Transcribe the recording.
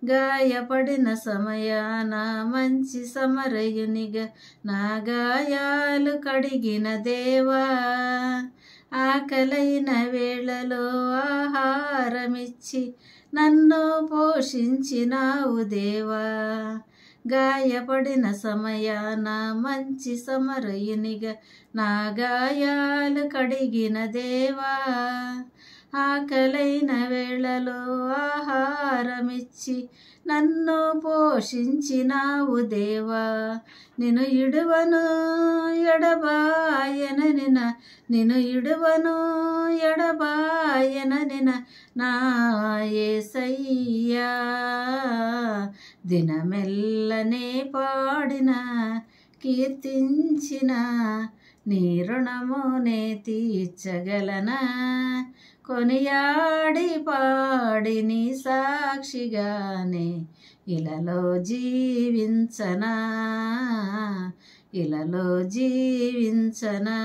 గాయపడిన సమయాన మంచి సమరయునిగా నా గాయాలు కడిగిన దేవా, ఆకలైన వేళలో ఆహారమిచ్చి నన్ను పోషించినావు దేవా, గాయపడిన సమయాన మంచి సమరయునిగా నా గాయాలు కడిగిన దేవా, ఆకలైన వేళలో ఆహారమిచ్చి నన్ను పోషించినావు దేవా, నిన్ను ఇడువను ఎడబాయననిన నిన్ను ఇడువను ఎడబాయననిన నా యేసయ్యా, దినమెల్లనే పాడిన కీర్తించిన నీ రుణమునే తీర్చగలనా, కొనియాడి పాడి నీ సాక్షిగానే ఇలలో జీవించనా, ఇలలో జీవించనా.